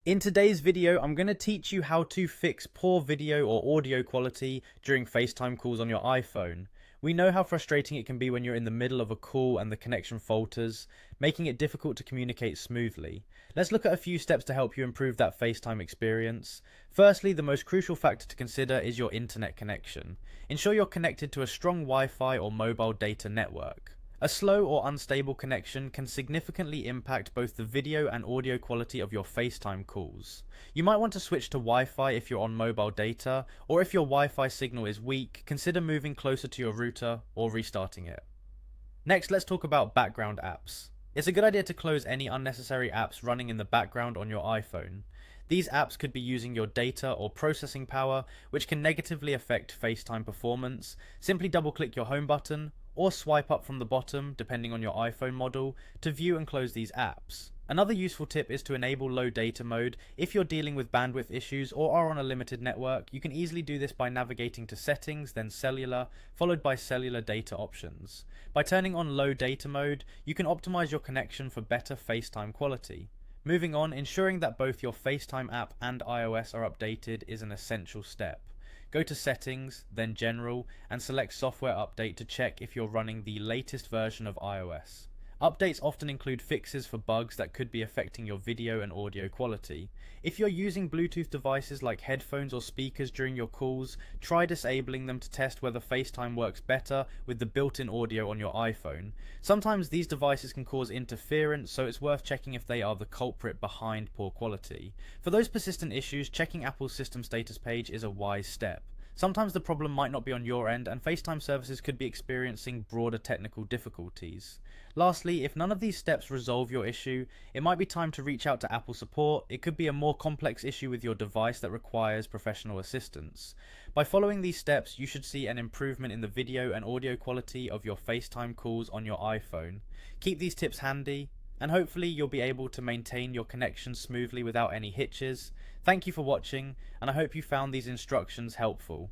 In today's video, I'm going to teach you how to fix poor video or audio quality during FaceTime calls on your iPhone. We know how frustrating it can be when you're in the middle of a call and the connection falters, making it difficult to communicate smoothly. Let's look at a few steps to help you improve that FaceTime experience. Firstly, the most crucial factor to consider is your internet connection. Ensure you're connected to a strong Wi-Fi or mobile data network. A slow or unstable connection can significantly impact both the video and audio quality of your FaceTime calls. You might want to switch to Wi-Fi if you're on mobile data, or if your Wi-Fi signal is weak, consider moving closer to your router or restarting it. Next, let's talk about background apps. It's a good idea to close any unnecessary apps running in the background on your iPhone. These apps could be using your data or processing power, which can negatively affect FaceTime performance. Simply double-click your home button, or swipe up from the bottom, depending on your iPhone model, to view and close these apps. Another useful tip is to enable low data mode. If you're dealing with bandwidth issues or are on a limited network, you can easily do this by navigating to Settings, then Cellular, followed by Cellular Data Options. By turning on low data mode, you can optimize your connection for better FaceTime quality. Moving on, ensuring that both your FaceTime app and iOS are updated is an essential step. Go to Settings, then General, and select Software Update to check if you're running the latest version of iOS. Updates often include fixes for bugs that could be affecting your video and audio quality. If you're using Bluetooth devices like headphones or speakers during your calls, try disabling them to test whether FaceTime works better with the built-in audio on your iPhone. Sometimes these devices can cause interference, so it's worth checking if they are the culprit behind poor quality. For those persistent issues, checking Apple's system status page is a wise step. Sometimes the problem might not be on your end, and FaceTime services could be experiencing broader technical difficulties. Lastly, if none of these steps resolve your issue, it might be time to reach out to Apple support. It could be a more complex issue with your device that requires professional assistance. By following these steps, you should see an improvement in the video and audio quality of your FaceTime calls on your iPhone. Keep these tips handy, and hopefully you'll be able to maintain your connection smoothly without any hitches. Thank you for watching, and I hope you found these instructions helpful.